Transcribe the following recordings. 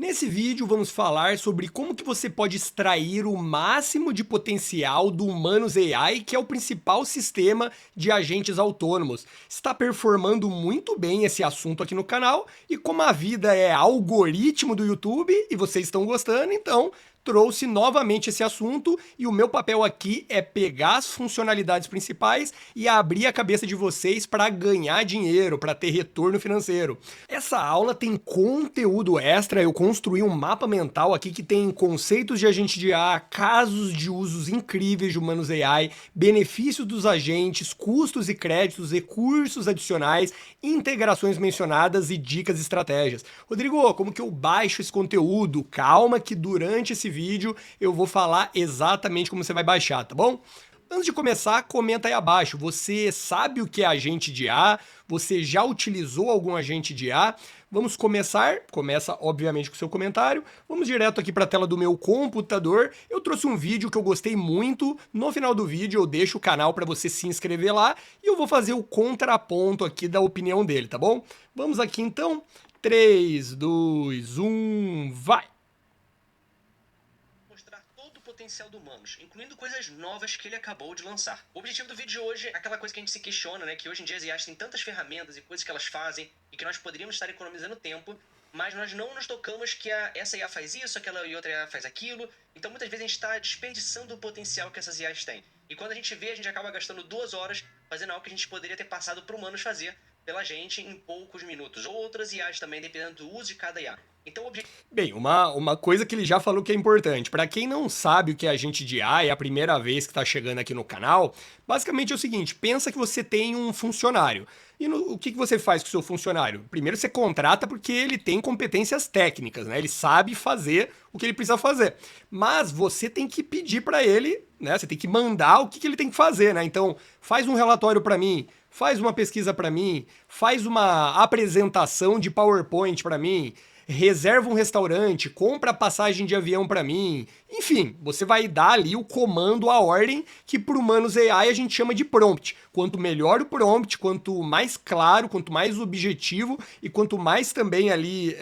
Nesse vídeo vamos falar sobre como que você pode extrair o máximo de potencial do Humanus AI, que é o principal sistema de agentes autônomos. Está performando muito bem esse assunto aqui no canal e como a vida é algoritmo do YouTube e vocês estão gostando, então trouxe novamente esse assunto e o meu papel aqui é pegar as funcionalidades principais e abrir a cabeça de vocês para ganhar dinheiro, para ter retorno financeiro. Essa aula tem conteúdo extra, eu construí um mapa mental aqui que tem conceitos de agente de IA, casos de usos incríveis de Humanus AI, benefícios dos agentes, custos e créditos, recursos adicionais, integrações mencionadas e dicas e estratégias. Rodrigo, como que eu baixo esse conteúdo? Calma que durante esse vídeo eu vou falar exatamente como você vai baixar, tá bom? Antes de começar, comenta aí abaixo. Você sabe o que é agente de IA? Você já utilizou algum agente de IA? Vamos começar. Começa, obviamente, com o seu comentário. Vamos direto aqui para a tela do meu computador. Eu trouxe um vídeo que eu gostei muito. No final do vídeo, eu deixo o canal para você se inscrever lá e eu vou fazer o contraponto aqui da opinião dele, tá bom? Vamos aqui então. 3, 2, 1, vai! Mostrar todo o potencial do Humanus, incluindo coisas novas que ele acabou de lançar. O objetivo do vídeo de hoje é aquela coisa que a gente se questiona, né? Que hoje em dia as IAs têm tantas ferramentas e coisas que elas fazem e que nós poderíamos estar economizando tempo, mas nós não nos tocamos que essa IA faz isso, aquela e outra IA faz aquilo. Então muitas vezes a gente está desperdiçando o potencial que essas IAs têm. E quando a gente vê, a gente acaba gastando 2 horas fazendo algo que a gente poderia ter passado para humanos fazer pela gente em poucos minutos. Ou outras IAs também, dependendo do uso de cada IA. Então o objetivo... Bem, uma coisa que ele já falou que é importante. Para quem não sabe o que é agente de IA, é a primeira vez que está chegando aqui no canal, basicamente é o seguinte, pensa que você tem um funcionário. E o que você faz com o seu funcionário? Primeiro você contrata porque ele tem competências técnicas, né? Ele sabe fazer o que ele precisa fazer. Mas você tem que pedir para ele, né? Você tem que mandar o que ele tem que fazer, né? Então, faz um relatório para mim, faz uma pesquisa para mim, faz uma apresentação de PowerPoint para mim, reserva um restaurante, compra passagem de avião para mim. Enfim, você vai dar ali o comando, a ordem, que para o Humanus AI a gente chama de prompt. Quanto melhor o prompt, quanto mais claro, quanto mais objetivo e quanto mais também ali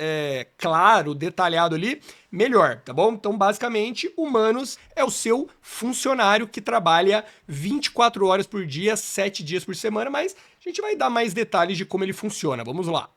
claro, detalhado ali, melhor, tá bom? Então, basicamente, Humanus é o seu funcionário que trabalha 24 horas por dia, 7 dias por semana, mas a gente vai dar mais detalhes de como ele funciona. Vamos lá.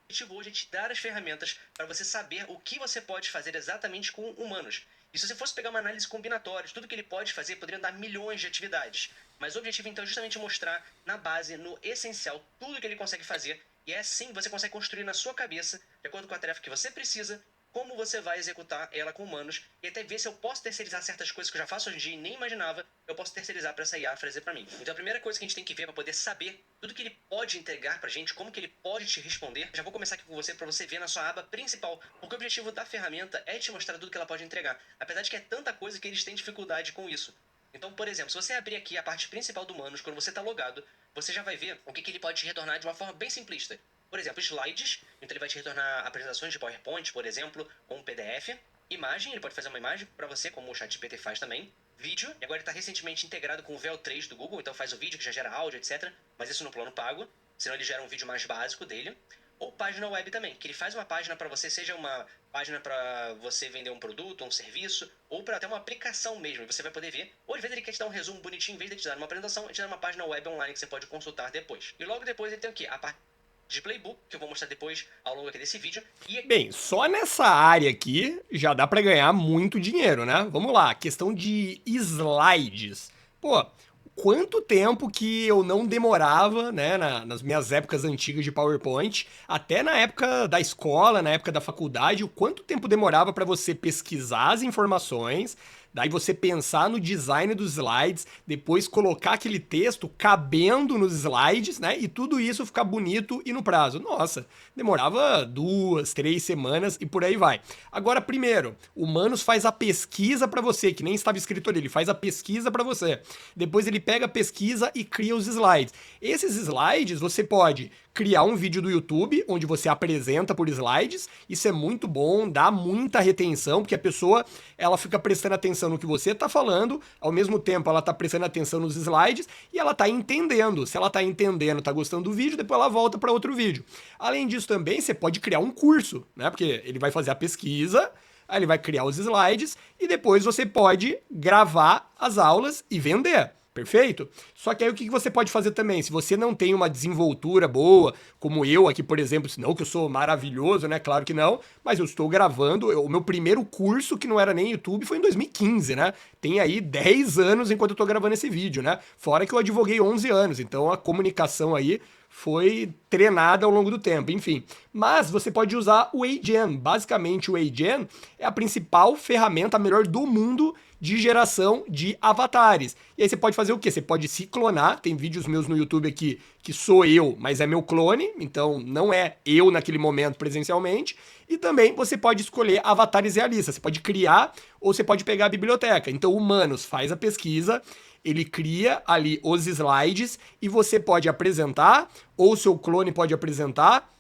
O objetivo hoje é te dar as ferramentas para você saber o que você pode fazer exatamente com humanos. E se você fosse pegar uma análise combinatória de tudo que ele pode fazer, poderia dar milhões de atividades. Mas o objetivo então é justamente mostrar na base, no essencial, tudo que ele consegue fazer. E é assim que você consegue construir na sua cabeça, de acordo com a tarefa que você precisa, como você vai executar ela com humanos e até ver se eu posso terceirizar certas coisas que eu já faço hoje em dia e nem imaginava, eu posso terceirizar para essa IA fazer para mim. Então a primeira coisa que a gente tem que ver para poder saber tudo que ele pode entregar pra gente, como que ele pode te responder, já vou começar aqui com você para você ver na sua aba principal, porque o objetivo da ferramenta é te mostrar tudo que ela pode entregar, apesar de que é tanta coisa que eles têm dificuldade com isso. Então, por exemplo, se você abrir aqui a parte principal do Humanus, quando você está logado, você já vai ver o que ele pode te retornar de uma forma bem simplista. Por exemplo, slides, então ele vai te retornar apresentações de PowerPoint, por exemplo, ou um PDF. Imagem, ele pode fazer uma imagem para você, como o ChatGPT faz também. Vídeo, e agora ele está recentemente integrado com o VEL3 do Google, então faz o vídeo que já gera áudio, etc. Mas isso no plano pago, senão ele gera um vídeo mais básico dele. Ou página web também, que ele faz uma página para você, seja uma página para você vender um produto, um serviço, ou para até uma aplicação mesmo, e você vai poder ver. Ou às vezes ele quer te dar um resumo bonitinho, em vez de te dar uma apresentação, ele te dá uma página web online que você pode consultar depois. E logo depois ele tem o quê? A parte de playbook, que eu vou mostrar depois ao longo aqui desse vídeo. Bem, só nessa área aqui já dá para ganhar muito dinheiro, né? Vamos lá, questão de slides. Pô, quanto tempo que eu não demorava, né, nas minhas épocas antigas de PowerPoint, até na época da escola, na época da faculdade, o quanto tempo demorava para você pesquisar as informações, daí você pensar no design dos slides, depois colocar aquele texto cabendo nos slides, né? E tudo isso ficar bonito e no prazo. Nossa, demorava 2, 3 semanas e por aí vai. Agora, primeiro, o Humanus faz a pesquisa para você, que nem estava escrito ali, ele faz a pesquisa para você. Depois ele pega a pesquisa e cria os slides. Esses slides você pode criar um vídeo do YouTube, onde você apresenta por slides, isso é muito bom, dá muita retenção, porque a pessoa, ela fica prestando atenção atenção no que você está falando, ao mesmo tempo ela está prestando atenção nos slides e ela está entendendo. Se ela está entendendo, está gostando do vídeo, depois ela volta para outro vídeo. Além disso também, você pode criar um curso, né? Porque ele vai fazer a pesquisa, aí ele vai criar os slides e depois você pode gravar as aulas e vender. Perfeito? Só que aí o que você pode fazer também? Se você não tem uma desenvoltura boa, como eu aqui, por exemplo, não que eu sou maravilhoso, né? Claro que não, mas eu estou gravando. O meu primeiro curso, que não era nem YouTube, foi em 2015, né? Tem aí 10 anos enquanto eu estou gravando esse vídeo, né? Fora que eu advoguei 11 anos, então a comunicação aí foi treinada ao longo do tempo, enfim. Mas você pode usar o AGen. Basicamente, o AGen é a principal ferramenta, a melhor do mundo, de geração de avatares. E aí você pode fazer o quê? Você pode se clonar. Tem vídeos meus no YouTube aqui que sou eu, mas é meu clone, então não é eu naquele momento presencialmente. E também você pode escolher avatares realistas. Você pode criar ou você pode pegar a biblioteca. Então o Humanos faz a pesquisa, ele cria ali os slides e você pode apresentar, ou o seu clone pode apresentar,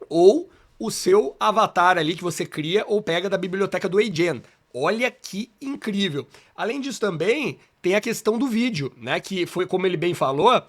ou o seu avatar ali que você cria ou pega da biblioteca do AGen. Olha que incrível. Além disso também, tem a questão do vídeo, né? Que foi como ele bem falou,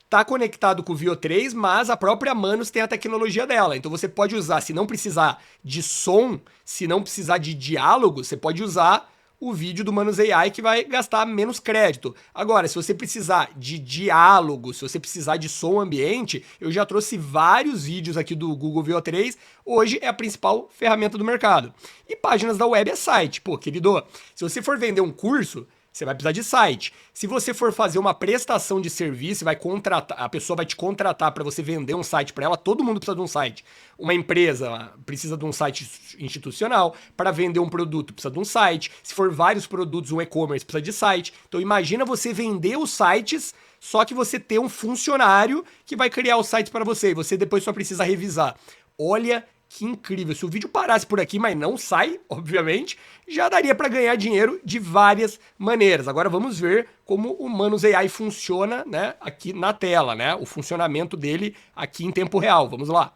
tá conectado com o Veo 3, mas a própria Manus tem a tecnologia dela. Então você pode usar, se não precisar de som, se não precisar de diálogo, você pode usar o vídeo do Manus AI que vai gastar menos crédito. Agora, se você precisar de diálogo, se você precisar de som ambiente, eu já trouxe vários vídeos aqui do Google Veo 3, hoje é a principal ferramenta do mercado. E páginas da web é site. Pô, querido, se você for vender um curso, você vai precisar de site. Se você for fazer uma prestação de serviço, vai contratar, a pessoa vai te contratar para você vender um site para ela, todo mundo precisa de um site. Uma empresa precisa de um site institucional, para vender um produto precisa de um site. Se for vários produtos, um e-commerce precisa de site. Então imagina você vender os sites, só que você ter um funcionário que vai criar os sites para você e você depois só precisa revisar. Olha que incrível. Se o vídeo parasse por aqui, mas não sai, obviamente, já daria para ganhar dinheiro de várias maneiras. Agora vamos ver como o Manus AI funciona, né, aqui na tela, né? O funcionamento dele aqui em tempo real. Vamos lá.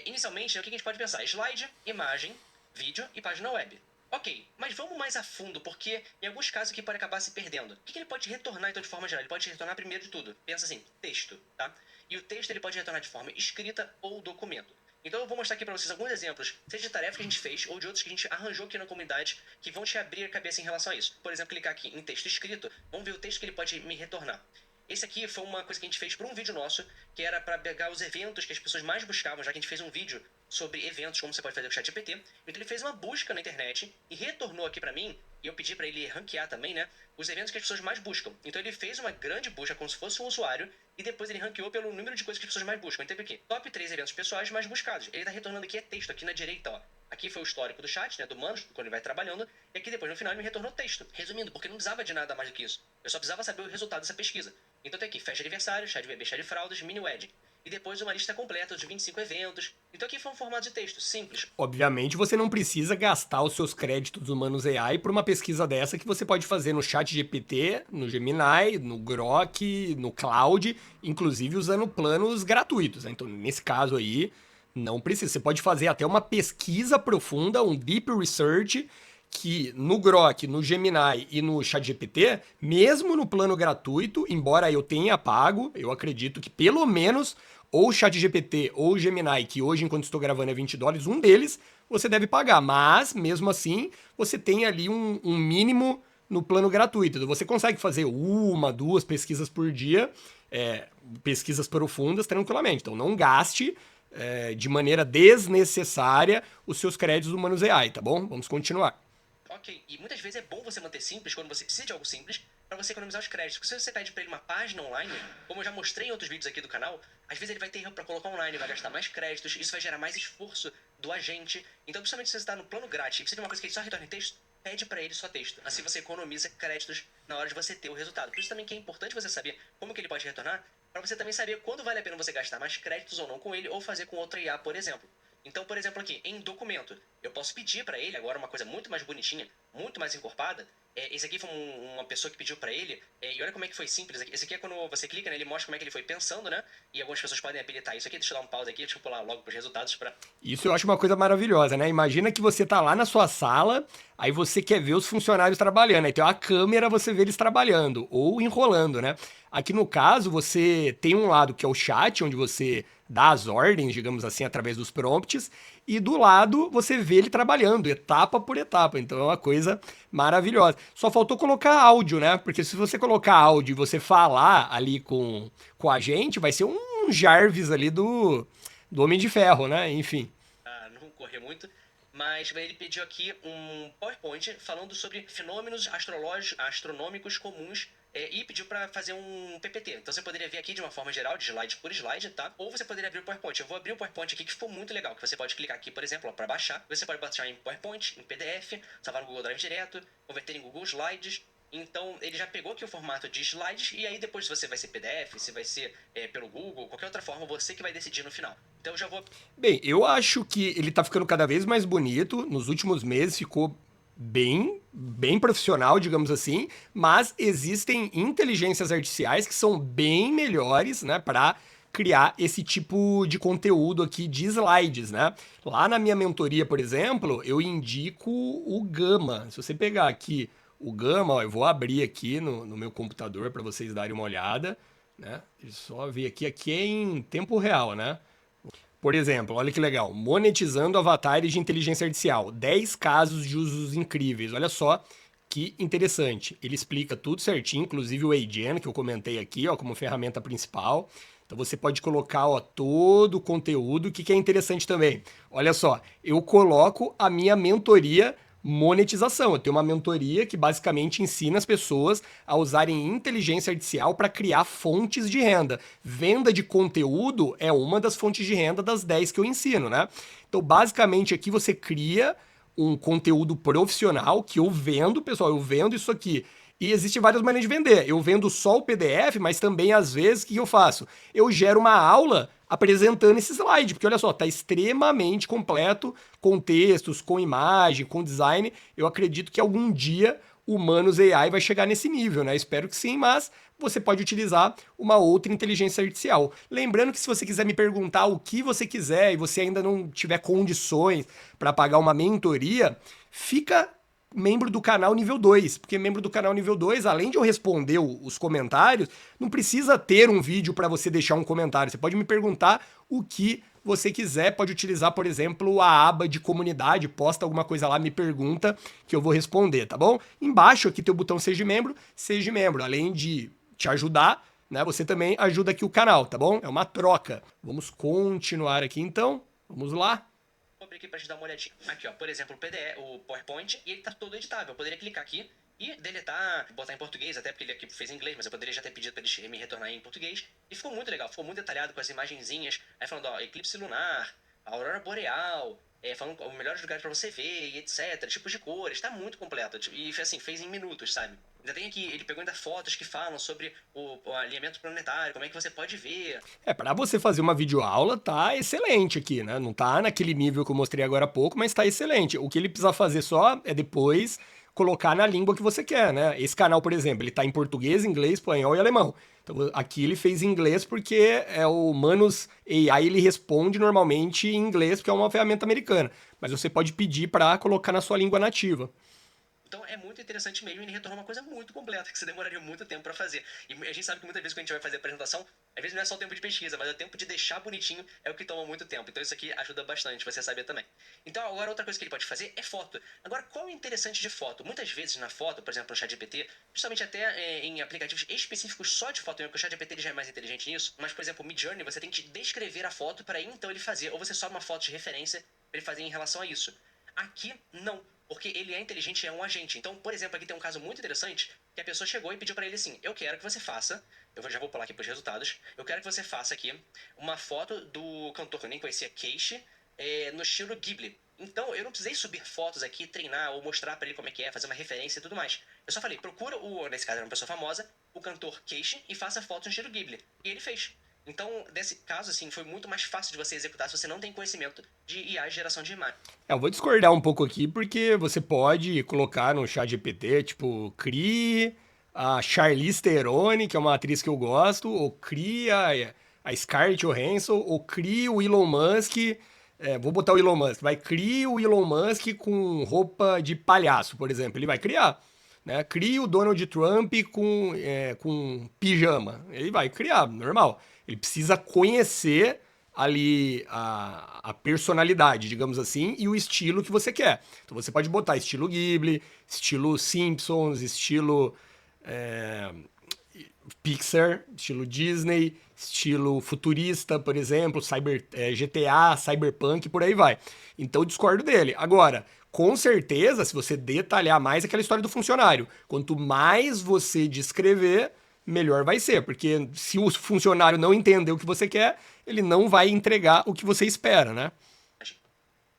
Inicialmente, o que a gente pode pensar? Slide, imagem, vídeo e página web. Ok, mas vamos mais a fundo, porque em alguns casos aqui pode acabar se perdendo. O que ele pode retornar, então, de forma geral? Ele pode retornar primeiro de tudo. Pensa assim, texto, tá? E o texto ele pode retornar de forma escrita ou documento. Então eu vou mostrar aqui para vocês alguns exemplos, seja de tarefas que a gente fez ou de outros que a gente arranjou aqui na comunidade que vão te abrir a cabeça em relação a isso. Por exemplo, clicar aqui em texto escrito, vamos ver o texto que ele pode me retornar. Esse aqui foi uma coisa que a gente fez para um vídeo nosso, que era para pegar os eventos que as pessoas mais buscavam, já que a gente fez um vídeo sobre eventos, como você pode fazer com o ChatGPT. Então ele fez uma busca na internet e retornou aqui para mim, e eu pedi para ele ranquear também, né, os eventos que as pessoas mais buscam. Então ele fez uma grande busca como se fosse um usuário, e depois ele ranqueou pelo número de coisas que as pessoas mais buscam. Então teve aqui, top 3 eventos pessoais mais buscados. Ele tá retornando aqui texto, aqui na direita, ó. Aqui foi o histórico do chat, né, do Manus, quando ele vai trabalhando, e aqui depois no final ele me retornou texto. Resumindo, porque não precisava de nada mais do que isso. Eu só precisava saber o resultado dessa pesquisa. Então tem aqui, festa de aniversário, chá de bebê, chá de fraldas, mini wedding. E depois uma lista completa dos 25 eventos. Então aqui foi um formato de texto simples. Obviamente você não precisa gastar os seus créditos do Manus AI por uma pesquisa dessa que você pode fazer no ChatGPT, no Gemini, no Grok, no Cloud, inclusive usando planos gratuitos, né? Então nesse caso aí não precisa. Você pode fazer até uma pesquisa profunda, um deep research, que no Grok, no Gemini e no ChatGPT, mesmo no plano gratuito, embora eu tenha pago, eu acredito que pelo menos ou o ChatGPT ou o Gemini, que hoje, enquanto estou gravando, é $20, um deles você deve pagar. Mas, mesmo assim, você tem ali um mínimo no plano gratuito. Então, você consegue fazer uma, duas pesquisas por dia, pesquisas profundas, tranquilamente. Então, não gaste de maneira desnecessária os seus créditos do Manus AI, tá bom? Vamos continuar. Ok, e muitas vezes é bom você manter simples quando você precisa de algo simples para você economizar os créditos. Porque se você pede para ele uma página online, como eu já mostrei em outros vídeos aqui do canal, às vezes ele vai ter erro para colocar online, vai gastar mais créditos, isso vai gerar mais esforço do agente. Então, principalmente se você está no plano grátis e precisa de uma coisa que ele só retorne texto, pede para ele só texto. Assim você economiza créditos na hora de você ter o resultado. Por isso também que é importante você saber como que ele pode retornar, para você também saber quando vale a pena você gastar mais créditos ou não com ele, ou fazer com outra IA, por exemplo. Então, por exemplo, aqui, em documento, eu posso pedir para ele, agora uma coisa muito mais bonitinha, muito mais encorpada. Esse aqui foi uma pessoa que pediu para ele, e olha como é que foi simples. Esse aqui é quando você clica, né, ele mostra como é que ele foi pensando, né? E algumas pessoas podem habilitar isso aqui. Deixa eu dar um pause aqui, deixa eu pular logo pros resultados para. Isso eu acho uma coisa maravilhosa, né? Imagina que você tá lá na sua sala, aí você quer ver os funcionários trabalhando, aí tem uma câmera, você vê eles trabalhando ou enrolando, né? Aqui no caso, você tem um lado que é o chat, onde você dá as ordens, digamos assim, através dos prompts, e do lado você vê ele trabalhando, etapa por etapa. Então é uma coisa maravilhosa. Só faltou colocar áudio, né? Porque se você colocar áudio e você falar ali com a gente, vai ser um Jarvis ali do Homem de Ferro, né? Enfim. Não correr muito, mas ele pediu aqui um PowerPoint falando sobre fenômenos astronômicos comuns e pediu para fazer um PPT. Então você poderia ver aqui de uma forma geral, de slide por slide, tá? Ou você poderia abrir o PowerPoint. Eu vou abrir o PowerPoint aqui que ficou muito legal, que você pode clicar aqui, por exemplo, para baixar. Você pode baixar em PowerPoint, em PDF, salvar no Google Drive direto, converter em Google Slides. Então, ele já pegou aqui o formato de slides, e aí depois se você vai ser PDF, se vai ser pelo Google, qualquer outra forma, você que vai decidir no final. Então, eu já vou. Bem, eu acho que ele tá ficando cada vez mais bonito. Nos últimos meses ficou bem profissional, digamos assim, mas existem inteligências artificiais que são bem melhores, né, para criar esse tipo de conteúdo aqui de slides, né? Lá na minha mentoria, por exemplo, eu indico o Gama. Se você pegar aqui o Gama, ó, eu vou abrir aqui no meu computador para vocês darem uma olhada, né? Só ver aqui é em tempo real, né? Por exemplo, olha que legal, monetizando avatares de inteligência artificial, 10 casos de usos incríveis. Olha só que interessante. Ele explica tudo certinho, inclusive o AGen, que eu comentei aqui, ó, como ferramenta principal. Então você pode colocar, ó, todo o conteúdo. O que que é interessante também? Olha só, eu coloco a minha mentoria monetização. Eu tenho uma mentoria que basicamente ensina as pessoas a usarem inteligência artificial para criar fontes de renda. Venda de conteúdo é uma das fontes de renda das 10 que eu ensino, né? Então, basicamente, aqui você cria um conteúdo profissional que eu vendo, pessoal, eu vendo isso aqui. E existem várias maneiras de vender. Eu vendo só o PDF, mas também, às vezes, o que eu faço? Eu gero uma aula apresentando esse slide, porque olha só, tá extremamente completo, com textos, com imagem, com design. Eu acredito que algum dia o Humanos AI vai chegar nesse nível, né? Espero que sim, mas você pode utilizar uma outra inteligência artificial. Lembrando que se você quiser me perguntar o que você quiser e você ainda não tiver condições para pagar uma mentoria, fica membro do canal nível 2, porque membro do canal nível 2, além de eu responder os comentários, não precisa ter um vídeo para você deixar um comentário. Você pode me perguntar o que você quiser, pode utilizar, por exemplo, a aba de comunidade, posta alguma coisa lá, me pergunta que eu vou responder, tá bom? Embaixo aqui tem o botão seja membro, seja membro. Além de te ajudar, né, você também ajuda aqui o canal, tá bom? É uma troca. Vamos continuar aqui então. Vamos lá. Vou abrir aqui para te dar uma olhadinha. Aqui, ó, por exemplo, o PDF, o PowerPoint, e ele tá todo editável. Eu poderia clicar aqui e deletar, botar em português, até porque ele aqui fez em inglês, mas eu poderia já ter pedido para ele me retornar em português. E ficou muito legal, ficou muito detalhado com as imagenzinhas. Aí falando, ó, eclipse lunar, aurora boreal, falando os melhores lugares para você ver, e etc. Tipos de cores, tá muito completo. E assim, fez em minutos, sabe? Ainda tem aqui, ele pegou ainda fotos que falam sobre o alinhamento planetário, como é que você pode ver. Para você fazer uma videoaula, tá excelente aqui, né? Não tá naquele nível que eu mostrei agora há pouco, mas tá excelente. O que ele precisa fazer só é depois colocar na língua que você quer, né? Esse canal, por exemplo, ele tá em português, inglês, espanhol e alemão. Então aqui ele fez em inglês porque é o Manus AI, ele responde normalmente em inglês, porque é uma ferramenta americana. Mas você pode pedir para colocar na sua língua nativa. Então é muito interessante mesmo, e ele retornou uma coisa muito completa, que você demoraria muito tempo para fazer. E a gente sabe que muitas vezes quando a gente vai fazer a apresentação, às vezes não é só o tempo de pesquisa, mas é o tempo de deixar bonitinho é o que toma muito tempo. Então isso aqui ajuda bastante, você saber também. Então agora outra coisa que ele pode fazer é foto. Agora, qual é o interessante de foto? Muitas vezes na foto, por exemplo, no ChatGPT, justamente até em aplicativos específicos só de foto, porque o ChatGPT ele já é mais inteligente nisso, mas por exemplo, o Midjourney, você tem que descrever a foto para então ele fazer, ou você sobe uma foto de referência para ele fazer em relação a isso. Aqui, não. Porque ele é inteligente e é um agente. Então, por exemplo, aqui tem um caso muito interessante que a pessoa chegou e pediu para ele assim: eu quero que você faça, já vou pular aqui para os resultados, eu quero que você faça aqui uma foto do cantor que eu nem conhecia, Keishi, no estilo Ghibli. Então, eu não precisei subir fotos aqui, treinar ou mostrar para ele como é que é, fazer uma referência e tudo mais. Eu só falei, procura nesse caso era uma pessoa famosa, o cantor Keishi e faça fotos no estilo Ghibli. E ele fez. Então, nesse caso, assim, foi muito mais fácil de você executar se você não tem conhecimento de IA e geração de imagem. Eu vou discordar um pouco aqui, porque você pode colocar no chat GPT, tipo, crie a Charlize Theron, que é uma atriz que eu gosto, ou crie a Scarlett Johansson, ou crie o Elon Musk, vou botar o Elon Musk, vai crie o Elon Musk com roupa de palhaço, por exemplo, ele vai criar. Né? Crie o Donald Trump com pijama, ele vai criar, normal. Ele precisa conhecer ali a personalidade, digamos assim, e o estilo que você quer. Então você pode botar estilo Ghibli, estilo Simpsons, estilo é, Pixar, estilo Disney, estilo futurista, por exemplo, GTA, Cyberpunk, por aí vai. Então eu discordo dele. Agora, com certeza, se você detalhar mais aquela história do funcionário, quanto mais você descrever, melhor vai ser, porque se o funcionário não entender o que você quer, ele não vai entregar o que você espera, né?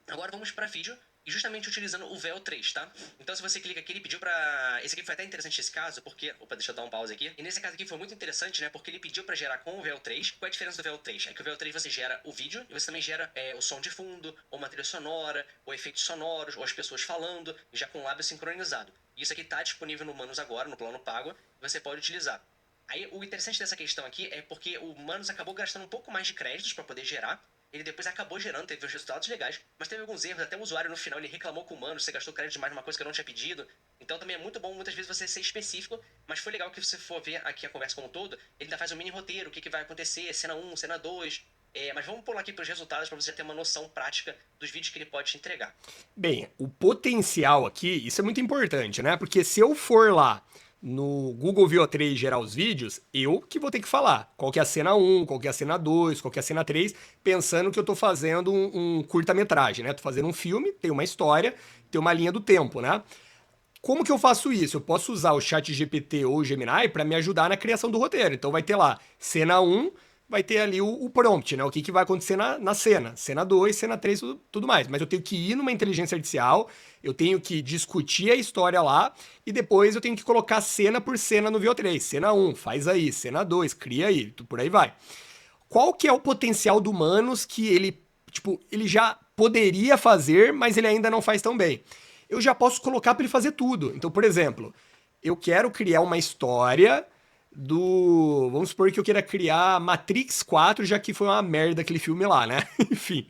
Agora vamos para vídeo e justamente utilizando o VEL 3, tá? Então se você clica aqui, ele pediu pra... Esse aqui foi até interessante esse caso, porque... Opa, deixa eu dar um pause aqui. E nesse caso aqui foi muito interessante, né? Porque ele pediu pra gerar com o VEL 3. Qual é a diferença do VEL 3? É que o VEL 3 você gera o vídeo e você também gera o som de fundo, ou uma trilha sonora, ou efeitos sonoros, ou as pessoas falando, já com o lábio sincronizado. E isso aqui tá disponível no Manus agora, no plano pago, e você pode utilizar. Aí o interessante dessa questão aqui é porque o Manus acabou gastando um pouco mais de créditos para poder gerar. Ele depois acabou gerando, teve os resultados legais, mas teve alguns erros, até o usuário no final ele reclamou com o Manus, você gastou crédito demais numa coisa que eu não tinha pedido. Então também é muito bom muitas vezes você ser específico, mas foi legal que você for ver aqui a conversa como um todo, ele ainda faz um mini roteiro, o que vai acontecer, cena 1, cena 2. Mas vamos pular aqui para os resultados para você ter uma noção prática dos vídeos que ele pode te entregar. Bem, o potencial aqui, isso é muito importante, né? Porque se eu for lá no Google VO3 gerar os vídeos, eu que vou ter que falar qual que é a cena 1, qual que é a cena 2, qual que é a cena 3, pensando que eu tô fazendo um curta-metragem, né? Tô fazendo um filme, tem uma história, tem uma linha do tempo, né? Como que eu faço isso? Eu posso usar o chat GPT ou o Gemini para me ajudar na criação do roteiro. Então vai ter lá, cena 1, vai ter ali o prompt, né? O que vai acontecer na cena. Cena 2, cena 3, tudo mais. Mas eu tenho que ir numa inteligência artificial, eu tenho que discutir a história lá, e depois eu tenho que colocar cena por cena no VO3. Cena 1, faz aí. Cena 2, cria aí. Por aí vai. Qual que é o potencial do Manos que ele, tipo, ele já poderia fazer, mas ele ainda não faz tão bem? Eu já posso colocar para ele fazer tudo. Então, por exemplo, eu quero criar uma história do. Vamos supor que eu queira criar Matrix 4, já que foi uma merda aquele filme lá, né? Enfim.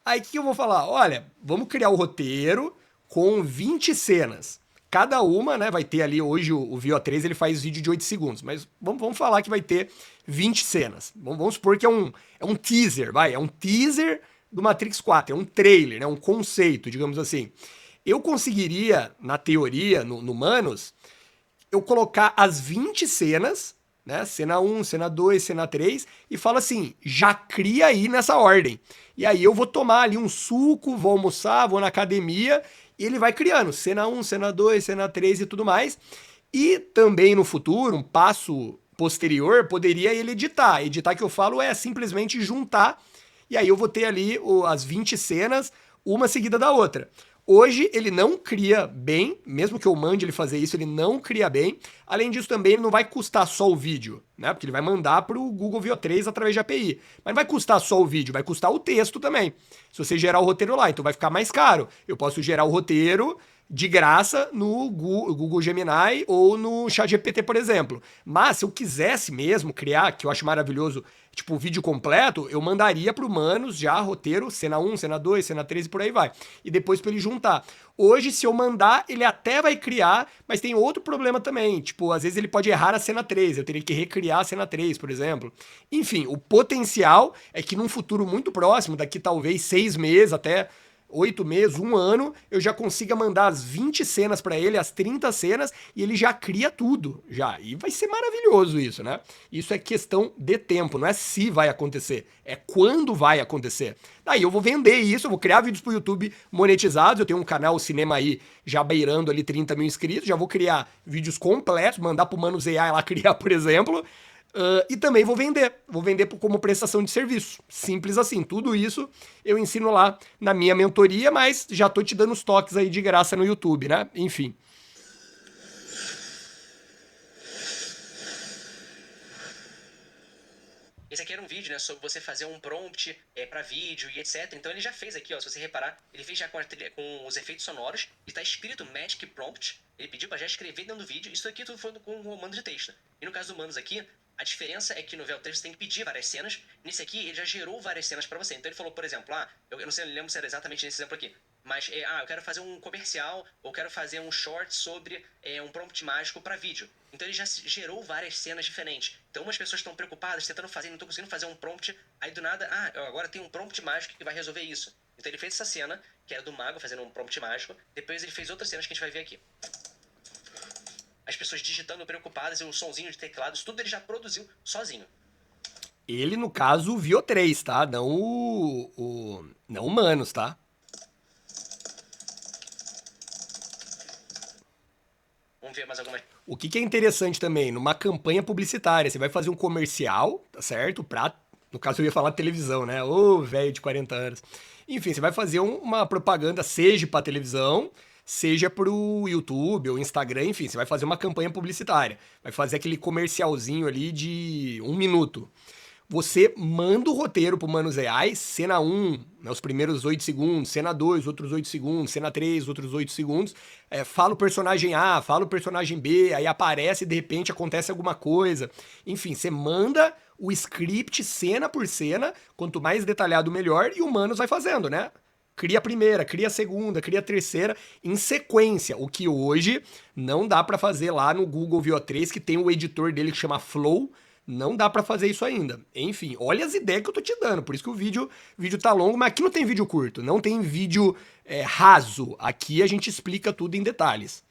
Aí o que eu vou falar? Olha, vamos criar o roteiro com 20 cenas. Cada uma, né, vai ter ali, hoje o VO3 ele faz vídeo de 8 segundos, mas vamos falar que vai ter 20 cenas. Vamos supor que é um teaser, vai, é um teaser do Matrix 4, é um trailer, né, um conceito, digamos assim. Eu conseguiria, na teoria, no Manos, eu colocar as 20 cenas, né? Cena 1, cena 2, cena 3, e fala assim: já cria aí nessa ordem. E aí eu vou tomar ali um suco, vou almoçar, vou na academia, e ele vai criando cena 1, cena 2, cena 3 e tudo mais. E também no futuro, um passo posterior, poderia ele editar. Editar que eu falo é simplesmente juntar, e aí eu vou ter ali as 20 cenas, uma seguida da outra. Hoje ele não cria bem, mesmo que eu mande ele fazer isso, ele não cria bem. Além disso, também ele não vai custar só o vídeo, né? Porque ele vai mandar para o Google VO3 através de API. Mas não vai custar só o vídeo, vai custar o texto também. Se você gerar o roteiro lá, então vai ficar mais caro. Eu posso gerar o roteiro de graça no Google Gemini ou no ChatGPT, por exemplo. Mas se eu quisesse mesmo criar, que eu acho maravilhoso, tipo, o vídeo completo, eu mandaria pro Manos já roteiro, cena 1, cena 2, cena 3 e por aí vai. E depois pra ele juntar. Hoje, se eu mandar, ele até vai criar, mas tem outro problema também. Tipo, às vezes ele pode errar a cena 3, eu teria que recriar a cena 3, por exemplo. Enfim, o potencial é que num futuro muito próximo, daqui talvez 6 meses até 8 meses, um ano, eu já consiga mandar as 20 cenas para ele, as 30 cenas, e ele já cria tudo, já. E vai ser maravilhoso isso, né? Isso é questão de tempo, não é se vai acontecer, é quando vai acontecer. Daí eu vou vender isso, eu vou criar vídeos pro YouTube monetizados, eu tenho um canal Cinema aí já beirando ali 30 mil inscritos, já vou criar vídeos completos, mandar pro Manus AI lá criar, por exemplo, e também vou vender como prestação de serviço. Simples assim. Tudo isso eu ensino lá na minha mentoria, mas já tô te dando os toques aí de graça no YouTube, né? Enfim. Esse esse aqui era um vídeo, né, sobre você fazer um prompt para vídeo e etc. Então ele já fez aqui, ó, se você reparar, ele fez já com os efeitos sonoros e tá escrito Magic Prompt. Ele pediu para já escrever dentro do vídeo. Isso aqui tudo foi com o comando de texto. E no caso do Manos aqui, a diferença é que no VL3 você tem que pedir várias cenas. Nesse aqui, ele já gerou várias cenas para você. Então ele falou, por exemplo, eu não sei, eu lembro se era exatamente nesse exemplo aqui, mas, eu quero fazer um comercial ou quero fazer um short sobre um prompt mágico para vídeo. Então ele já gerou várias cenas diferentes. Então umas pessoas estão preocupadas, tentando fazer, não estão conseguindo fazer um prompt. Aí do nada, eu agora tenho um prompt mágico que vai resolver isso. Então ele fez essa cena, que era do mago fazendo um prompt mágico. Depois ele fez outras cenas que a gente vai ver aqui. As pessoas digitando preocupadas e o sonzinho de teclados, tudo ele já produziu sozinho. Ele, no caso, o VO3, tá? Não não o Manos, tá? Vamos ver mais alguma. O que é interessante também, numa campanha publicitária, você vai fazer um comercial, tá certo? No caso eu ia falar televisão, né? Ô, velho de 40 anos. Enfim, você vai fazer uma propaganda, seja pra televisão, seja pro YouTube ou Instagram, enfim, você vai fazer uma campanha publicitária. Vai fazer aquele comercialzinho ali de 1 minuto. Você manda o roteiro pro Manos AI, cena 1, né, os primeiros 8 segundos, cena 2, outros 8 segundos, cena 3, outros 8 segundos, fala o personagem A, fala o personagem B, aí aparece e de repente acontece alguma coisa. Enfim, você manda o script cena por cena, quanto mais detalhado melhor, e o Manos vai fazendo, né? Cria a primeira, cria a segunda, cria a terceira, em sequência, o que hoje não dá pra fazer lá no Google VO3, que tem o editor dele que chama Flow. Não dá pra fazer isso ainda. Enfim, olha as ideias que eu tô te dando. Por isso que o vídeo tá longo, mas aqui não tem vídeo curto, não tem vídeo raso. Aqui a gente explica tudo em detalhes.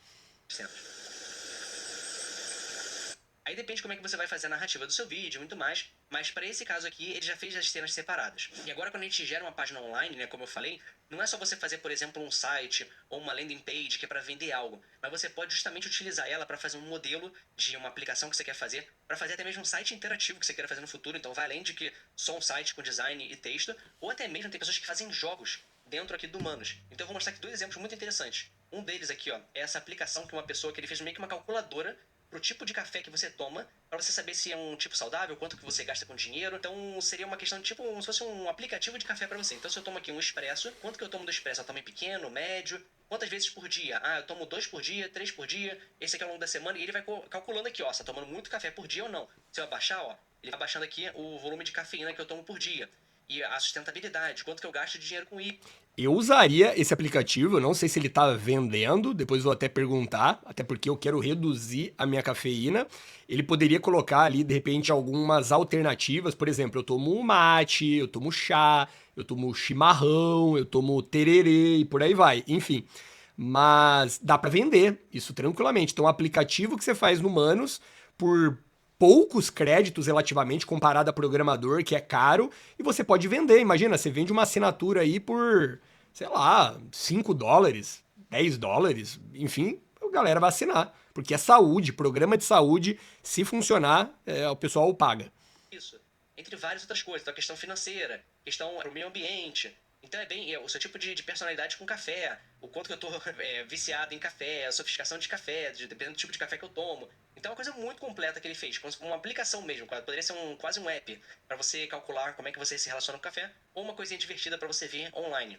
Aí depende como é que você vai fazer a narrativa do seu vídeo e muito mais, mas para esse caso aqui ele já fez as cenas separadas. E agora quando a gente gera uma página online, né, como eu falei, não é só você fazer, por exemplo, um site ou uma landing page que é para vender algo, mas você pode justamente utilizar ela para fazer um modelo de uma aplicação que você quer fazer, para fazer até mesmo um site interativo que você queira fazer no futuro. Então vai além de que só um site com design e texto, ou até mesmo tem pessoas que fazem jogos dentro aqui do Manos. Então eu vou mostrar aqui 2 exemplos muito interessantes. Um deles aqui, ó, é essa aplicação que uma pessoa que ele fez meio que uma calculadora pro tipo de café que você toma, para você saber se é um tipo saudável, quanto que você gasta com dinheiro. Então seria uma questão de tipo, como se fosse um aplicativo de café para você. Então se eu tomo aqui um expresso, quanto que eu tomo do expresso? Eu tomo pequeno, médio, quantas vezes por dia? Eu tomo 2 por dia, 3 por dia, esse aqui é ao longo da semana, e ele vai calculando aqui, ó, se tá tomando muito café por dia ou não. Se eu abaixar, ó, ele vai baixando aqui o volume de cafeína que eu tomo por dia. E a sustentabilidade, quanto que eu gasto de dinheiro com isso. Eu usaria esse aplicativo, eu não sei se ele tá vendendo, depois vou até perguntar, até porque eu quero reduzir a minha cafeína. Ele poderia colocar ali, de repente, algumas alternativas, por exemplo, eu tomo mate, eu tomo chá, eu tomo chimarrão, eu tomo tererê e por aí vai, enfim. Mas dá pra vender isso tranquilamente. Então, um aplicativo que você faz no Manos por poucos créditos relativamente comparado a programador, que é caro, e você pode vender. Imagina, você vende uma assinatura aí por, sei lá, $5, $10, enfim, a galera vai assinar. Porque é saúde, programa de saúde, se funcionar, o pessoal paga. Isso, entre várias outras coisas. Então, a questão financeira, questão do meio ambiente. Então é bem o seu tipo de personalidade com café, o quanto que eu tô viciado em café, a sofisticação de café, dependendo do tipo de café que eu tomo. Então é uma coisa muito completa que ele fez, como uma aplicação mesmo, poderia ser quase um app para você calcular como é que você se relaciona com o café, ou uma coisinha divertida para você ver online.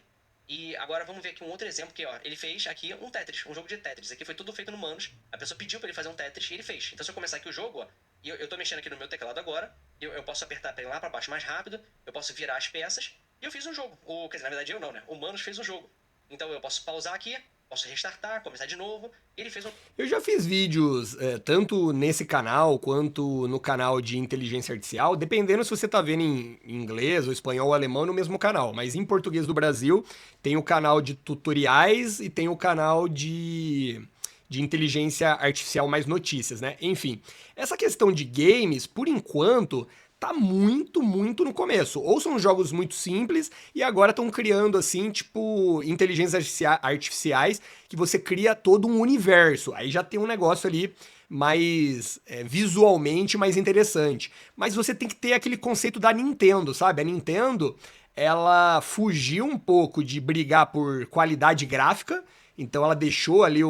E agora vamos ver aqui um outro exemplo que, ó, ele fez aqui um Tetris, um jogo de Tetris. Aqui foi tudo feito no Manos, a pessoa pediu para ele fazer um Tetris e ele fez. Então se eu começar aqui o jogo, ó, e eu tô mexendo aqui no meu teclado agora, eu posso apertar para ir lá para baixo mais rápido, eu posso virar as peças, e eu fiz um jogo. Quer dizer, na verdade eu não, né? O Manos fez um jogo. Então eu posso pausar aqui, posso restartar, começar de novo. Ele fez um... Eu já fiz vídeos, tanto nesse canal quanto no canal de inteligência artificial, dependendo se você tá vendo em inglês ou espanhol ou alemão no mesmo canal. Mas em português do Brasil, tem o canal de tutoriais e tem o canal de inteligência artificial mais notícias, né? Enfim, essa questão de games, por enquanto, tá muito, muito no começo. Ou são jogos muito simples e agora estão criando, assim, tipo, inteligências artificiais que você cria todo um universo. Aí já tem um negócio ali mais visualmente mais interessante. Mas você tem que ter aquele conceito da Nintendo, sabe? A Nintendo, ela fugiu um pouco de brigar por qualidade gráfica, então ela deixou ali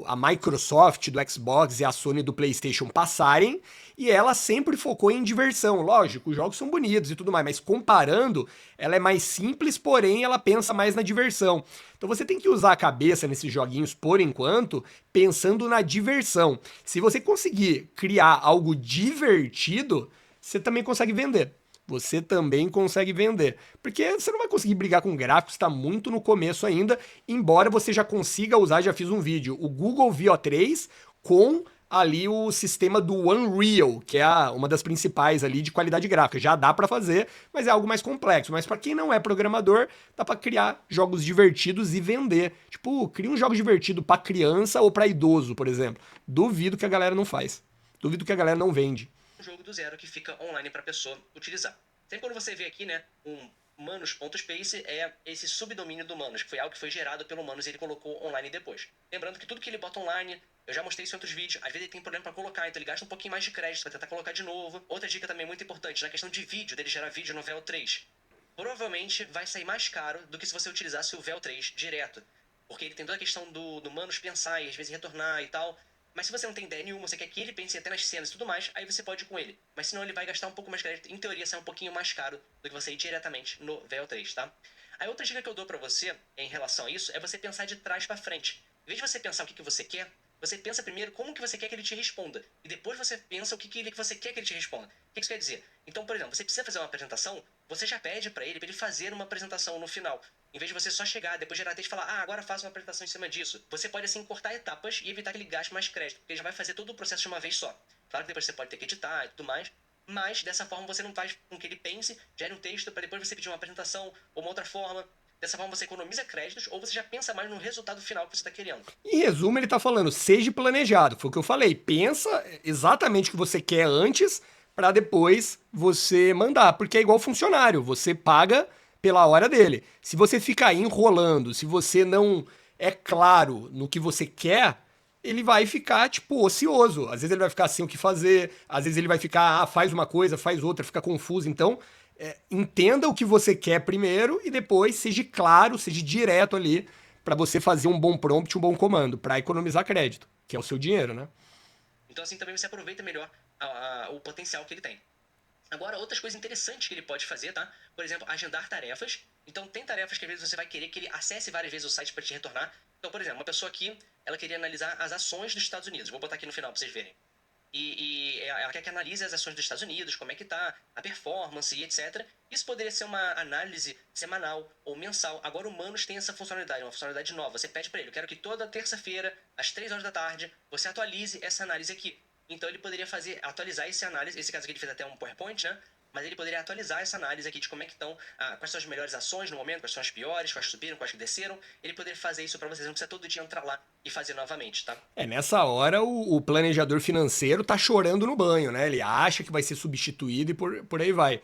a Microsoft do Xbox e a Sony do PlayStation passarem, e ela sempre focou em diversão. Lógico, os jogos são bonitos e tudo mais, mas comparando, ela é mais simples, porém ela pensa mais na diversão. Então você tem que usar a cabeça nesses joguinhos por enquanto, pensando na diversão. Se você conseguir criar algo divertido, você também consegue vender. Você também consegue vender. Porque você não vai conseguir brigar com gráficos, está muito no começo ainda, embora você já consiga usar, já fiz um vídeo, o Google VO3 com ali o sistema do Unreal, que é uma das principais ali de qualidade gráfica. Já dá para fazer, mas é algo mais complexo. Mas para quem não é programador, dá para criar jogos divertidos e vender. Tipo, cria um jogo divertido para criança ou para idoso, por exemplo. Duvido que a galera não faz. Duvido que a galera não vende. Um jogo do zero que fica online para a pessoa utilizar. Sempre quando você vê aqui, né, um Manus.space é esse subdomínio do Manus, que foi algo que foi gerado pelo Manus e ele colocou online depois. Lembrando que tudo que ele bota online, eu já mostrei isso em outros vídeos, às vezes ele tem problema para colocar, então ele gasta um pouquinho mais de crédito para tentar colocar de novo. Outra dica também muito importante, na questão de vídeo, dele gerar vídeo no VEL3. Provavelmente vai sair mais caro do que se você utilizasse o VEL3 direto, porque ele tem toda a questão do Manus pensar e às vezes retornar e tal. Mas se você não tem ideia nenhuma, você quer que ele pense até nas cenas e tudo mais, aí você pode ir com ele. Mas senão ele vai gastar um pouco mais de crédito. Em teoria, sai um pouquinho mais caro do que você ir diretamente no VEL3, tá? A outra dica que eu dou pra você em relação a isso é você pensar de trás pra frente. Em vez de você pensar o que você quer, você pensa primeiro como que você quer que ele te responda. E depois você pensa o que você quer que ele te responda. O que isso quer dizer? Então, por exemplo, você precisa fazer uma apresentação, você já pede pra ele fazer uma apresentação no final. Em vez de você só chegar, depois gerar texto e falar, agora faça uma apresentação em cima disso. Você pode, assim, cortar etapas e evitar que ele gaste mais crédito, porque ele já vai fazer todo o processo de uma vez só. Claro que depois você pode ter que editar e tudo mais, mas dessa forma você não faz com que ele pense, gere um texto, para depois você pedir uma apresentação ou uma outra forma. Dessa forma você economiza créditos ou você já pensa mais no resultado final que você está querendo. Em resumo, ele tá falando, seja planejado. Foi o que eu falei. Pensa exatamente o que você quer antes para depois você mandar. Porque é igual funcionário. Você paga pela hora dele. Se você ficar enrolando, se você não é claro no que você quer, ele vai ficar, tipo, ocioso. Às vezes ele vai ficar sem o que fazer, às vezes ele vai ficar, faz uma coisa, faz outra, fica confuso. Então, entenda o que você quer primeiro e depois seja claro, seja direto ali para você fazer um bom prompt, um bom comando, para economizar crédito, que é o seu dinheiro, né? Então assim também você aproveita melhor o potencial que ele tem. Agora, outras coisas interessantes que ele pode fazer, tá? Por exemplo, agendar tarefas. Então, tem tarefas que às vezes você vai querer que ele acesse várias vezes o site para te retornar. Então, por exemplo, uma pessoa aqui, ela queria analisar as ações dos Estados Unidos. Vou botar aqui no final para vocês verem. E ela quer que analise as ações dos Estados Unidos, como é que tá, a performance e etc. Isso poderia ser uma análise semanal ou mensal. Agora o Manus tem essa funcionalidade, uma funcionalidade nova. Você pede para ele, eu quero que toda terça-feira, às 3 horas da tarde, você atualize essa análise aqui. Então ele poderia atualizar essa análise, esse caso aqui ele fez até um PowerPoint, né? Mas ele poderia atualizar essa análise aqui de como é que estão, quais são as melhores ações no momento, quais são as piores, quais subiram, quais que desceram. Ele poderia fazer isso para vocês, não precisa todo dia entrar lá e fazer novamente, tá? Nessa hora o planejador financeiro tá chorando no banho, né? Ele acha que vai ser substituído e por aí vai.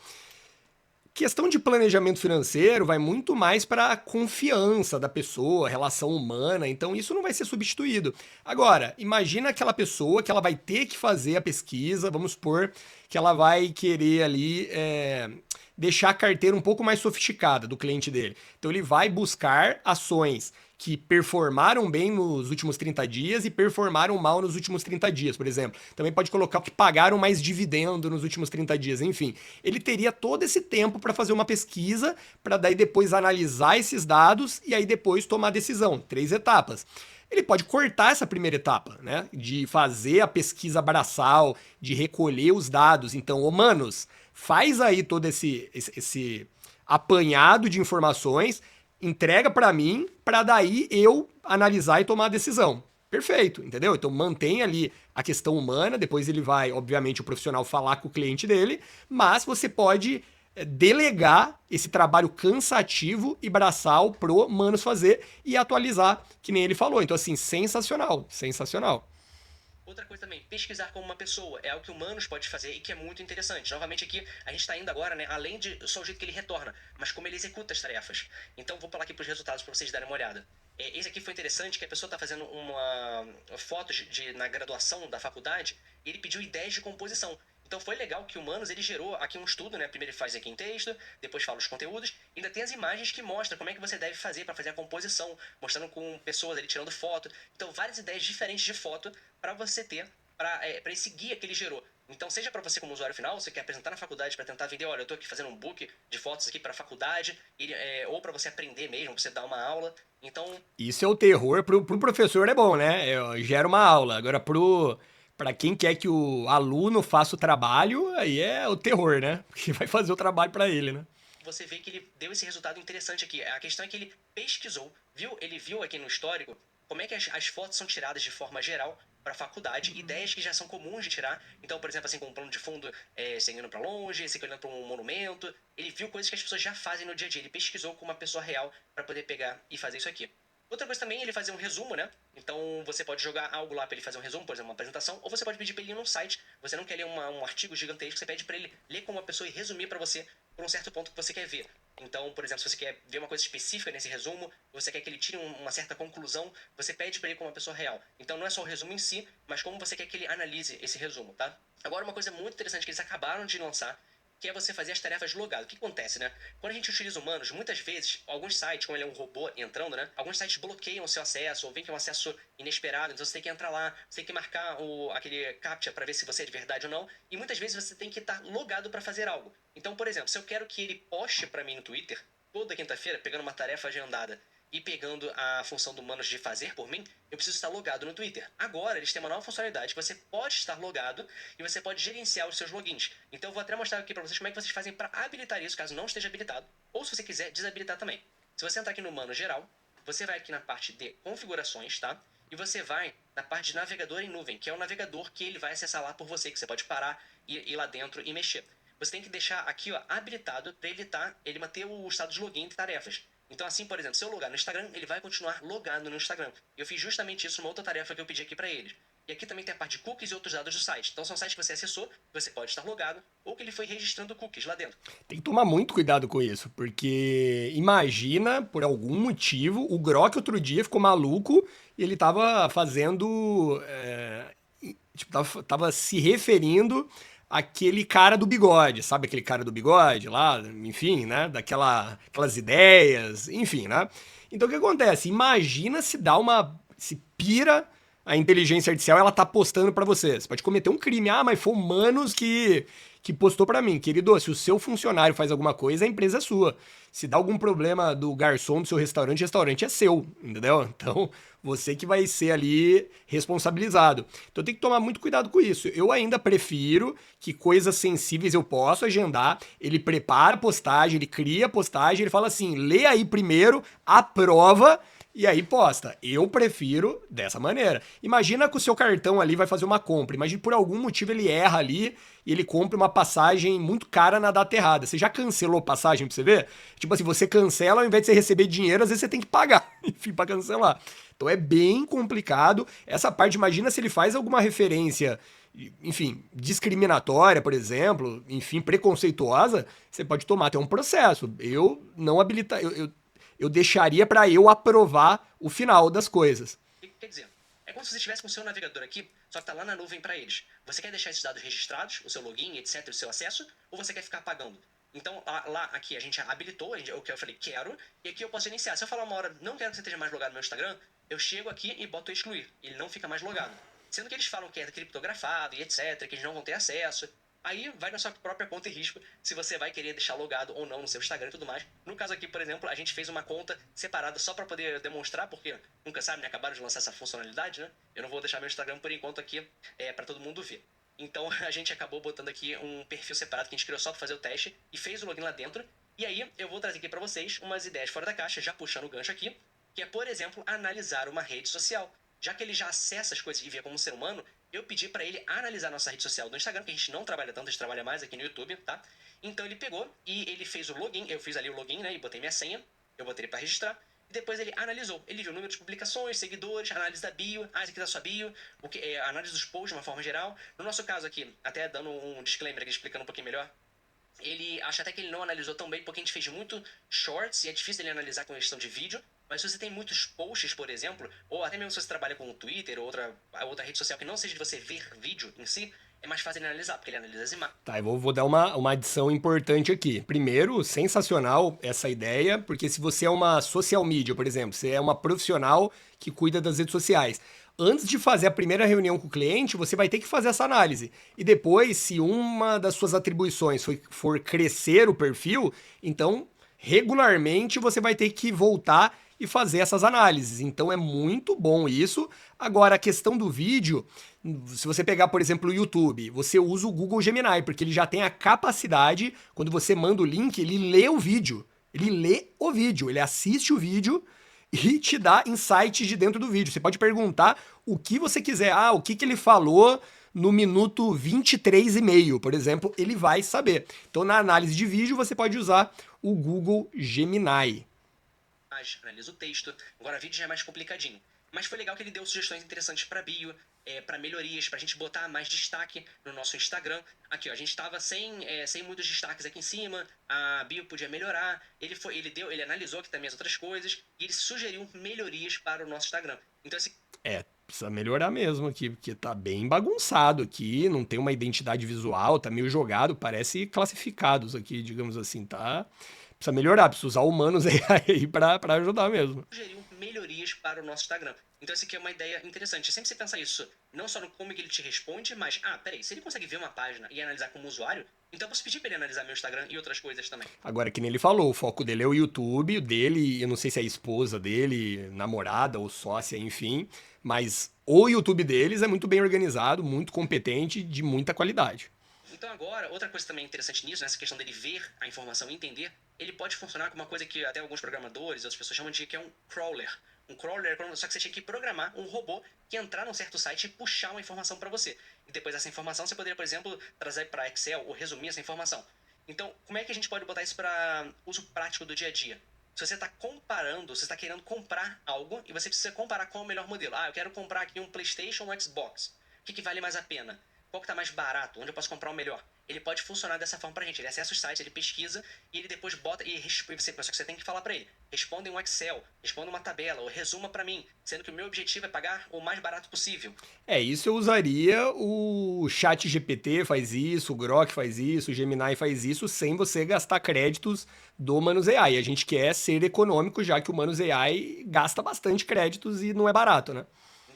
Questão de planejamento financeiro vai muito mais para a confiança da pessoa, relação humana, então isso não vai ser substituído. Agora, imagina aquela pessoa que ela vai ter que fazer a pesquisa, vamos supor que ela vai querer ali deixar a carteira um pouco mais sofisticada do cliente dele. Então ele vai buscar ações que performaram bem nos últimos 30 dias e performaram mal nos últimos 30 dias, por exemplo. Também pode colocar o que pagaram mais dividendo nos últimos 30 dias, enfim. Ele teria todo esse tempo para fazer uma pesquisa, para daí depois analisar esses dados e aí depois tomar a decisão. 3 etapas. Ele pode cortar essa primeira etapa, né? De fazer a pesquisa braçal, de recolher os dados. Então, humanos, faz aí todo esse apanhado de informações, entrega para mim, para daí eu analisar e tomar a decisão. Perfeito, entendeu? Então mantém ali a questão humana, depois ele vai, obviamente, o profissional falar com o cliente dele, mas você pode delegar esse trabalho cansativo e braçal pro Manos fazer e atualizar, que nem ele falou. Então, assim, sensacional, sensacional. Outra coisa também, pesquisar como uma pessoa. É algo que o Manus pode fazer e que é muito interessante. Novamente aqui, a gente está indo agora, né, além de só o jeito que ele retorna, mas como ele executa as tarefas. Então, vou falar aqui para os resultados para vocês darem uma olhada. Esse aqui foi interessante, que a pessoa está fazendo uma foto na graduação da faculdade e ele pediu ideias de composição. Então foi legal que o Humanos, ele gerou aqui um estudo, né? Primeiro ele faz aqui em texto, depois fala os conteúdos, ainda tem as imagens que mostram como é que você deve fazer para fazer a composição, mostrando com pessoas ali tirando foto. Então várias ideias diferentes de foto para você ter, para esse guia que ele gerou. Então, seja para você como usuário final, você quer apresentar na faculdade para tentar vender, olha, eu estou aqui fazendo um book de fotos aqui para a faculdade, ou para você aprender mesmo, para você dar uma aula. Então, Isso é o terror. Pro professor é bom, né? Gera uma aula. Agora, pra quem quer que o aluno faça o trabalho, aí é o terror, né? Porque vai fazer o trabalho pra ele, né? você vê que ele deu esse resultado interessante aqui. A questão é que ele pesquisou, ele viu aqui no histórico como é que as fotos são tiradas de forma geral para a faculdade, ideias que já são comuns de tirar. Então, por exemplo, assim, com um plano de fundo seguindo para longe, você olhando para um monumento. Ele viu coisas que as pessoas já fazem no dia a dia. Ele pesquisou com uma pessoa real para poder pegar e fazer isso aqui. Outra coisa também, ele fazer um resumo, né? Então você pode jogar algo lá para ele fazer um resumo, por exemplo, uma apresentação, ou você pode pedir para ele ir num site. Você não quer ler um artigo gigantesco, você pede para ele ler como uma pessoa e resumir para você por um certo ponto que você quer ver. Então, por exemplo, se você quer ver uma coisa específica nesse resumo, você quer que ele tire uma certa conclusão, você pede para ele como uma pessoa real. Então não é só o resumo em si, mas como você quer que ele analise esse resumo, tá? Agora, uma coisa muito interessante que eles acabaram de lançar, que é você fazer as tarefas logado. O que acontece, né? Quando a gente utiliza humanos, muitas vezes, alguns sites, como ele é um robô entrando, né? Alguns sites bloqueiam o seu acesso, ou vem que é um acesso inesperado, então você tem que entrar lá, você tem que marcar aquele captcha para ver se você é de verdade ou não, e muitas vezes você tem que estar logado para fazer algo. Então, por exemplo, se eu quero que ele poste para mim no Twitter, toda quinta-feira, pegando uma tarefa agendada e pegando a função do Humanos de fazer por mim, eu preciso estar logado no Twitter. Agora, eles têm uma nova funcionalidade que você pode estar logado e você pode gerenciar os seus logins. Então, eu vou até mostrar aqui para vocês como é que vocês fazem para habilitar isso, caso não esteja habilitado, ou se você quiser desabilitar também. Se você entrar aqui no Humanos Geral, você vai aqui na parte de configurações, tá? E você vai na parte de navegador em nuvem, que é o navegador que ele vai acessar lá por você, que você pode parar e ir lá dentro e mexer. Você tem que deixar aqui, ó, habilitado para ele manter o estado de login de tarefas. Então, assim, por exemplo, se eu logar no Instagram, ele vai continuar logado no Instagram. Eu fiz justamente isso numa outra tarefa que eu pedi aqui para eles. E aqui também tem a parte de cookies e outros dados do site. Então, são sites que você acessou, que você pode estar logado, ou que ele foi registrando cookies lá dentro. Tem que tomar muito cuidado com isso, porque imagina, por algum motivo, o Grok outro dia ficou maluco e ele tava fazendo. Tipo, tava se referindo àquele cara do bigode, sabe aquele cara do bigode lá, enfim, né? Aquelas ideias, enfim, né? Então o que acontece? Imagina se dá uma. Se pira a inteligência artificial, ela tá postando pra você. Você pode cometer um crime. Ah, mas foi humanos que postou pra mim. Querido, se o seu funcionário faz alguma coisa, a empresa é sua. Se dá algum problema do garçom do seu restaurante, o restaurante é seu, entendeu? Então, você que vai ser ali responsabilizado. Então tem que tomar muito cuidado com isso. Eu ainda prefiro que coisas sensíveis eu possa agendar. Ele prepara a postagem, ele cria a postagem, ele fala assim: lê aí primeiro, aprova e aí posta. Eu prefiro dessa maneira. Imagina que o seu cartão ali vai fazer uma compra. Imagina por algum motivo ele erra ali e ele compra uma passagem muito cara na data errada. Você já cancelou passagem pra você ver? Tipo assim, você cancela, ao invés de você receber dinheiro, às vezes você tem que pagar, enfim, pra cancelar. Então é bem complicado. Essa parte, imagina se ele faz alguma referência, enfim, discriminatória, por exemplo, enfim, preconceituosa, você pode tomar até um processo. Eu não habilita, eu deixaria para eu aprovar o final das coisas. O que quer dizer? É como se você estivesse com o seu navegador aqui, só que tá lá na nuvem para eles. Você quer deixar esses dados registrados, o seu login, etc, o seu acesso, ou você quer ficar apagando? Então, lá aqui a gente habilitou, o que eu falei quero, e aqui eu posso iniciar. Se eu falar uma hora, não quero que você esteja mais logado no meu Instagram, eu chego aqui e boto excluir. Ele não fica mais logado. Sendo que eles falam que é criptografado e etc, que eles não vão ter acesso. Aí vai na sua própria conta e risco se você vai querer deixar logado ou não no seu Instagram e tudo mais. No caso aqui, por exemplo, a gente fez uma conta separada só para poder demonstrar, porque nunca sabe, né? Acabaram de lançar essa funcionalidade, né? Eu não vou deixar meu Instagram por enquanto aqui para todo mundo ver. Então a gente acabou botando aqui um perfil separado que a gente criou só para fazer o teste e fez o login lá dentro. E aí eu vou trazer aqui para vocês umas ideias fora da caixa, já puxando o gancho aqui, que é, por exemplo, analisar uma rede social. Já que ele já acessa as coisas e vê como ser humano, eu pedi para ele analisar nossa rede social do Instagram, que a gente não trabalha tanto, a gente trabalha mais aqui no YouTube, tá? Então ele pegou e ele fez o login, eu fiz ali o login, né, e botei minha senha, eu botei ele para registrar, e depois ele analisou, ele viu o número de publicações, seguidores, análise da bio, esse aqui da sua bio, análise dos posts de uma forma geral. No nosso caso aqui, até dando um disclaimer aqui, explicando um pouquinho melhor, ele acha até que ele não analisou tão bem, porque a gente fez muito shorts, e é difícil ele analisar com questão de vídeo, Mas se você tem muitos posts, por exemplo, ou até mesmo se você trabalha com o Twitter ou outra rede social que não seja de você ver vídeo em si, é mais fácil de analisar, porque ele analisa as imagens. Tá, eu vou dar uma adição importante aqui. Primeiro, sensacional essa ideia, porque se você é uma social media, por exemplo, você é uma profissional que cuida das redes sociais, antes de fazer a primeira reunião com o cliente, você vai ter que fazer essa análise. E depois, se uma das suas atribuições for crescer o perfil, então regularmente você vai ter que voltar e fazer essas análises. Então é muito bom isso. Agora, a questão do vídeo, se você pegar, por exemplo, o YouTube, você usa o Google Gemini, porque ele já tem a capacidade, quando você manda o link, ele lê o vídeo. Ele lê o vídeo, ele assiste o vídeo e te dá insights de dentro do vídeo. Você pode perguntar o que você quiser. Ah, o que ele falou no minuto 23,5, por exemplo, ele vai saber. Então, na análise de vídeo, você pode usar o Google Gemini. Analisa o texto. Agora, vídeo já é mais complicadinho. Mas foi legal que ele deu sugestões interessantes para bio, para melhorias, para a gente botar mais destaque no nosso Instagram. Aqui, ó, a gente estava sem muitos destaques aqui em cima, a bio podia melhorar. Ele analisou aqui também as outras coisas e ele sugeriu melhorias para o nosso Instagram. Então, Precisa melhorar mesmo aqui, porque tá bem bagunçado aqui, não tem uma identidade visual, tá meio jogado, parece classificados aqui, digamos assim, tá? Precisa melhorar, precisa usar humanos aí pra ajudar mesmo. Sugeriu melhorias para o nosso Instagram. Então essa aqui é uma ideia interessante. Sempre você pensar isso, não só no como que ele te responde, mas, peraí, se ele consegue ver uma página e analisar como usuário, então eu posso pedir para ele analisar meu Instagram e outras coisas também. Agora, que nem ele falou, o foco dele é o YouTube, o dele, eu não sei se é a esposa dele, namorada ou sócia, enfim, mas o YouTube deles é muito bem organizado, muito competente, de muita qualidade. Então agora, outra coisa também interessante nisso, nessa questão dele ver a informação e entender, ele pode funcionar com uma coisa que até alguns programadores, outras pessoas chamam de que é um crawler. Um crawler é só que você tinha que programar um robô que entrar num certo site e puxar uma informação para você. E depois dessa informação você poderia, por exemplo, trazer para Excel ou resumir essa informação. Então, como é que a gente pode botar isso para uso prático do dia a dia? Se você está comparando, você está querendo comprar algo e você precisa comparar qual é o melhor modelo. Eu quero comprar aqui um PlayStation ou um Xbox. O que vale mais a pena? Qual que tá mais barato? Onde eu posso comprar o melhor? Ele pode funcionar dessa forma pra gente. Ele acessa os sites, ele pesquisa e ele depois bota e você, só que você tem que falar pra ele. Responda em um Excel, responda uma tabela ou resuma pra mim, sendo que o meu objetivo é pagar o mais barato possível. Isso eu usaria o Chat GPT faz isso, o Grok faz isso, o Gemini faz isso, sem você gastar créditos do Manus AI. A gente quer ser econômico, já que o Manus AI gasta bastante créditos e não é barato, né?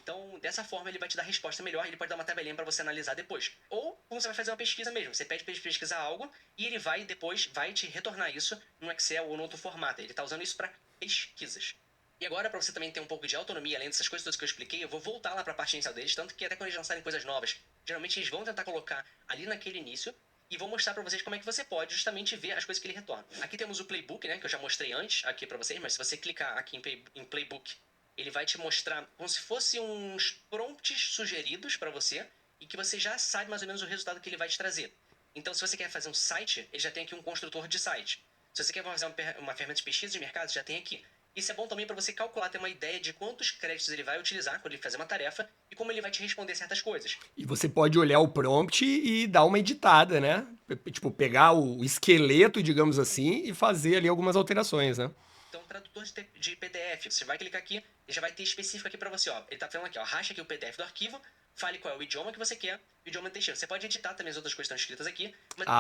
Então, dessa forma, ele vai te dar a resposta melhor, ele pode dar uma tabelinha para você analisar depois. Ou, como você vai fazer uma pesquisa mesmo, você pede para ele pesquisar algo e ele vai depois te retornar isso no Excel ou no outro formato. Ele está usando isso para pesquisas. E agora, para você também ter um pouco de autonomia, além dessas coisas todas que eu expliquei, eu vou voltar lá para a parte inicial deles, tanto que até quando eles lançarem coisas novas, geralmente eles vão tentar colocar ali naquele início e vou mostrar para vocês como é que você pode justamente ver as coisas que ele retorna. Aqui temos o Playbook, né, que eu já mostrei antes aqui para vocês, mas se você clicar aqui em Playbook, ele vai te mostrar como se fossem uns prompts sugeridos para você e que você já sabe mais ou menos o resultado que ele vai te trazer. Então, se você quer fazer um site, ele já tem aqui um construtor de site. Se você quer fazer uma ferramenta de pesquisa de mercado, já tem aqui. Isso é bom também para você calcular, ter uma ideia de quantos créditos ele vai utilizar quando ele fazer uma tarefa e como ele vai te responder certas coisas. E você pode olhar o prompt e dar uma editada, né? Tipo, pegar o esqueleto, digamos assim, e fazer ali algumas alterações, né? Então, tradutor de PDF, você vai clicar aqui, ele já vai ter específico aqui para você, ó. Ele tá falando aqui, ó, racha aqui o PDF do arquivo, fale qual é o idioma que você quer, o idioma intestino. Você pode editar também as outras coisas que estão escritas aqui.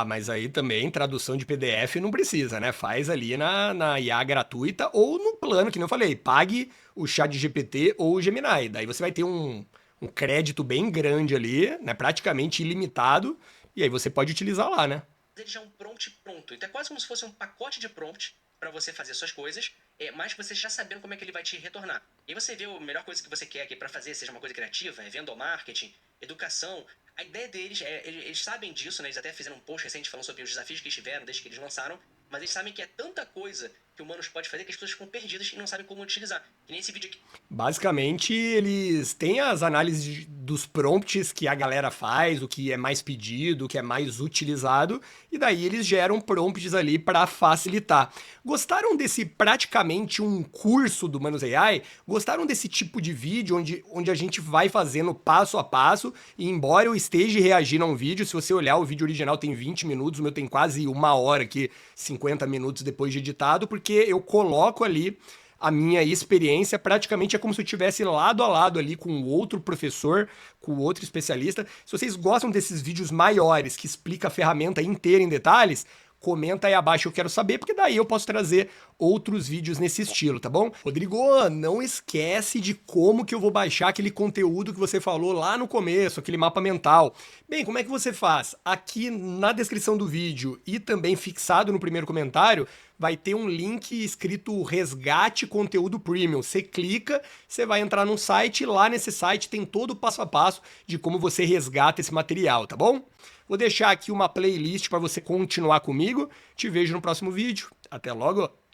Mas aí também tradução de PDF não precisa, né? Faz ali na IA gratuita ou no plano, que nem eu falei, pague o Chat GPT ou o Gemini. Daí você vai ter um crédito bem grande ali, né? Praticamente ilimitado, e aí você pode utilizar lá, né? Ele já é um prompt pronto. Então é quase como se fosse um pacote de prompt para você fazer suas coisas, mas você já sabendo como é que ele vai te retornar. E você vê a melhor coisa que você quer aqui para fazer, seja uma coisa criativa, venda ou marketing, educação. A ideia deles eles sabem disso, né? Eles até fizeram um post recente falando sobre os desafios que eles tiveram desde que eles lançaram, mas eles sabem que é tanta coisa que humanos pode fazer que as pessoas ficam perdidas e não sabem como utilizar. E nesse vídeo aqui. Basicamente, eles têm as análises dos prompts que a galera faz, o que é mais pedido, o que é mais utilizado, e daí eles geram prompts ali para facilitar. Gostaram desse praticamente um curso do Manus AI? Gostaram desse tipo de vídeo onde a gente vai fazendo passo a passo? E embora eu esteja reagindo a um vídeo, se você olhar o vídeo original tem 20 minutos, o meu tem quase uma hora aqui, 50 minutos depois de editado, porque eu coloco ali a minha experiência, praticamente é como se eu estivesse lado a lado ali com outro professor, com outro especialista. Se vocês gostam desses vídeos maiores, que explica a ferramenta inteira em detalhes, comenta aí abaixo, eu quero saber, porque daí eu posso trazer outros vídeos nesse estilo, tá bom? Rodrigo, não esquece de como que eu vou baixar aquele conteúdo que você falou lá no começo, aquele mapa mental. Bem, como é que você faz? Aqui na descrição do vídeo e também fixado no primeiro comentário, vai ter um link escrito Resgate Conteúdo Premium. Você clica, você vai entrar num site, e lá nesse site tem todo o passo a passo de como você resgata esse material, tá bom? Vou deixar aqui uma playlist para você continuar comigo. Te vejo no próximo vídeo. Até logo!